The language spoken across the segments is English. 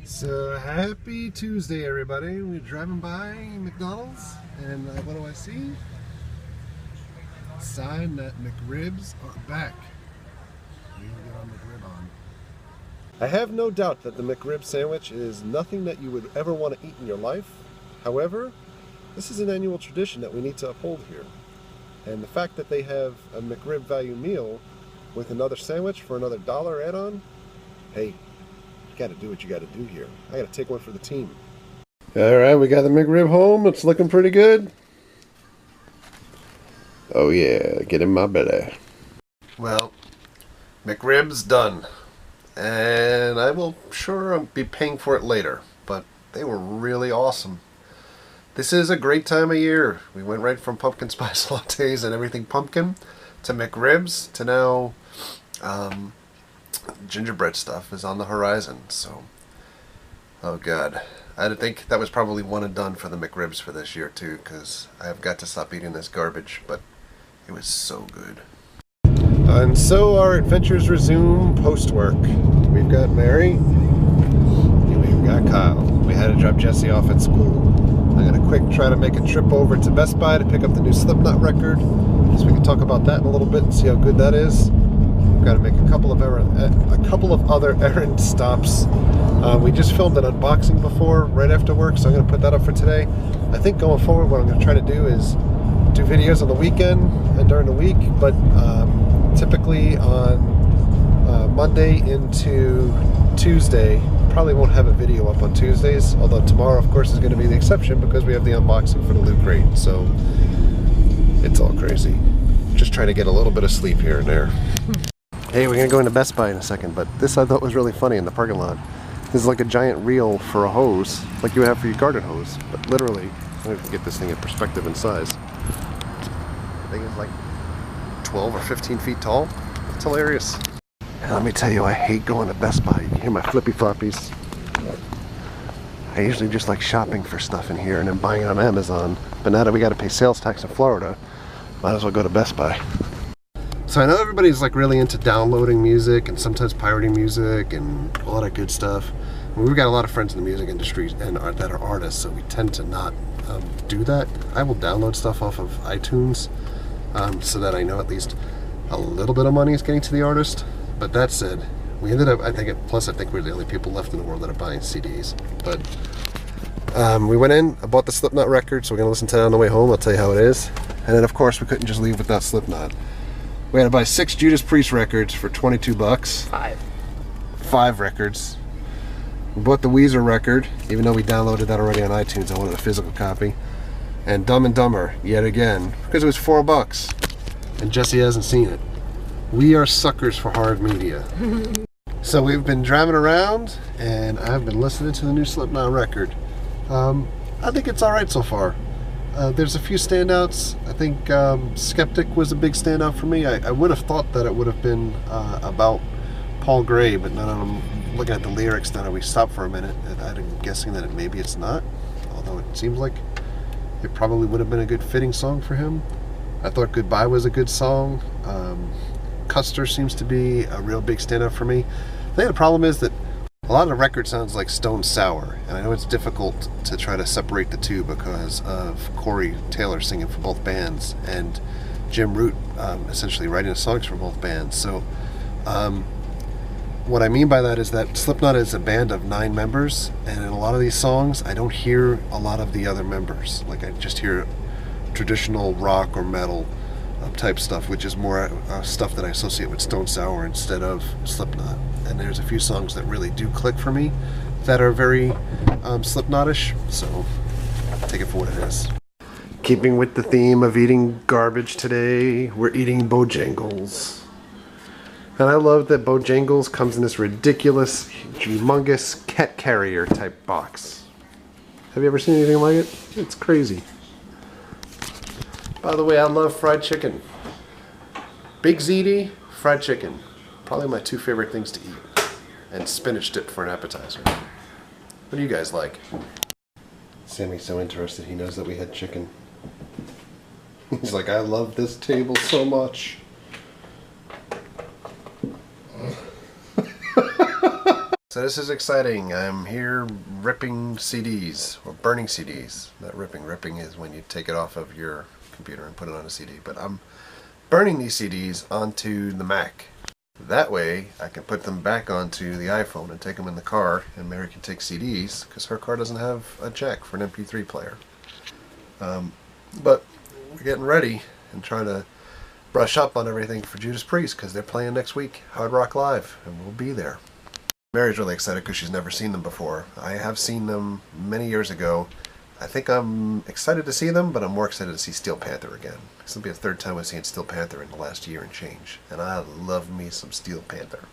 So happy Tuesday, everybody. We're driving by McDonald's, and what do I see? A sign that McRibs are back. We need to get our McRib on. I have no doubt that the McRib sandwich is nothing that you would ever want to eat in your life. However, this is an annual tradition that we need to uphold here. And the fact that they have a McRib value meal with another sandwich for another $1 add-on, hey, got to do what you got to do here. I got to take one for the team. All right, we got the McRib home. It's looking pretty good. Oh yeah, get in my belly. Well, McRib's done, and I will sure be paying for it later. But they were really awesome. This is a great time of year. We went right from pumpkin spice lattes and everything pumpkin to McRibs to now. Gingerbread stuff is on the horizon, so oh god, I think that was probably one and done for the McRibs for this year too, because I have got to stop eating this garbage, but it was so good. And so our adventures resume post-work. We've got Mary and we've got Kyle. We had to drop Jesse off at school. I'm gonna quick try to make a trip over to Best Buy to pick up the new Slipknot record, so we can talk about that in a little bit and see how good that is. Got to make a couple of other errand stops. We just filmed an unboxing before, right after work, so I'm going to put that up for today. I think going forward, what I'm going to try to do is do videos on the weekend and during the week, but typically on Monday into Tuesday, probably won't have a video up on Tuesdays, although tomorrow, of course, is going to be the exception because we have the unboxing for the Loot Crate, so it's all crazy. Just trying to get a little bit of sleep here and there. Hey, we're going to go into Best Buy in a second, but this I thought was really funny in the parking lot. This is like a giant reel for a hose, like you would have for your garden hose, but literally, I don't even get this thing in perspective and size. I think it's like 12 or 15 feet tall. It's hilarious. And let me tell you, I hate going to Best Buy. You can hear my flippy floppies. I usually just like shopping for stuff in here and then buying it on Amazon, but now that we got to pay sales tax in Florida, might as well go to Best Buy. So I know everybody's like really into downloading music and sometimes pirating music and all that good stuff. We've got a lot of friends in the music industry and that are artists, so we tend to not do that. I will download stuff off of iTunes so that I know at least a little bit of money is getting to the artist. But that said, we ended up, I think we're the only people left in the world that are buying CDs. But we went in, I bought the Slipknot record, so we're going to listen to it on the way home. I'll tell you how it is. And then of course we couldn't just leave without Slipknot. We had to buy 6 Judas Priest records for 22 bucks. 5 records. We bought the Weezer record, even though we downloaded that already on iTunes. I wanted a physical copy. And Dumb and Dumber, yet again, because it was 4 bucks. And Jesse hasn't seen it. We are suckers for hard media. So we've been driving around, and I've been listening to the new Slipknot record. I think it's alright so far. There's a few standouts. I think Skeptic was a big standout for me. I would have thought that it would have been about Paul Gray, but now that I'm looking at the lyrics, now that we stopped for a minute, I'm guessing that maybe it's not, although it seems like it probably would have been a good fitting song for him. I thought Goodbye was a good song. Custer seems to be a real big standout for me. I think the problem is that a lot of the record sounds like Stone Sour, and I know it's difficult to try to separate the two because of Corey Taylor singing for both bands and Jim Root essentially writing the songs for both bands. So what I mean by that is that Slipknot is a band of 9 members, and in a lot of these songs I don't hear a lot of the other members. Like I just hear traditional rock or metal type stuff, which is more stuff that I associate with Stone Sour instead of Slipknot. And there's a few songs that really do click for me that are very Slipknot-ish, so take it for what it is. Keeping with the theme of eating garbage today, we're eating Bojangles. And I love that Bojangles comes in this ridiculous, humongous cat carrier type box. Have you ever seen anything like it? It's crazy. By the way, I love fried chicken. Big ziti, fried chicken. Probably my 2 favorite things to eat. And spinach dip for an appetizer. What do you guys like? Sammy's so interested, he knows that we had chicken. He's like, I love this table so much. So this is exciting. I'm here ripping CDs, or burning CDs. Not ripping. Ripping is when you take it off of your computer and put it on a CD. But I'm burning these CDs onto the Mac. That way I can put them back onto the iPhone and take them in the car, and Mary can take CDs because her car doesn't have a jack for an MP3 player. But we're getting ready and trying to brush up on everything for Judas Priest because they're playing next week, Hard Rock Live, and we'll be there. Mary's really excited because she's never seen them before. I have seen them many years ago. I think I'm excited to see them, but I'm more excited to see Steel Panther again. This will be the third time I've seen Steel Panther in the last year and change, and I love me some Steel Panther.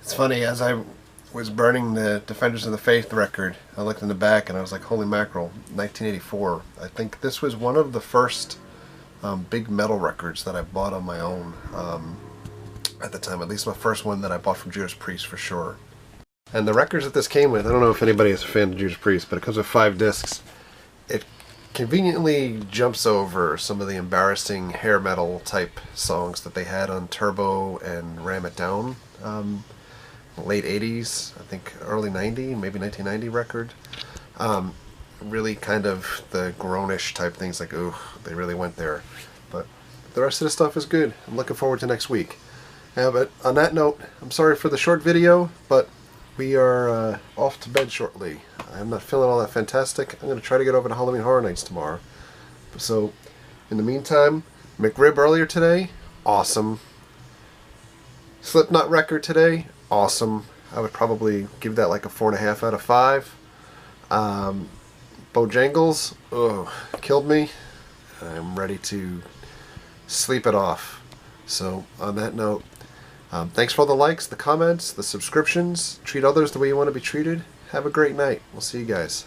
It's funny, as I was burning the Defenders of the Faith record, I looked in the back and I was like, holy mackerel, 1984. I think this was one of the first big metal records that I bought on my own at the time. At least my first one that I bought from Judas Priest for sure. And the records that this came with, I don't know if anybody is a fan of Judas Priest, but it comes with 5 discs. It conveniently jumps over some of the embarrassing hair metal type songs that they had on Turbo and Ram It Down. Late 80s, I think early 90, maybe 1990 record. Really kind of the groanish type things, like, ooh, they really went there. But the rest of the stuff is good. I'm looking forward to next week. But on that note, I'm sorry for the short video, but we are off to bed shortly. I'm not feeling all that fantastic. I'm going to try to get over to Halloween Horror Nights tomorrow. So, in the meantime, McRib earlier today, awesome. Slipknot record today, awesome. I would probably give that like a 4.5 out of 5. Bojangles, oh, killed me. I'm ready to sleep it off. So, on that note, thanks for all the likes, the comments, the subscriptions. Treat others the way you want to be treated. Have a great night. We'll see you guys.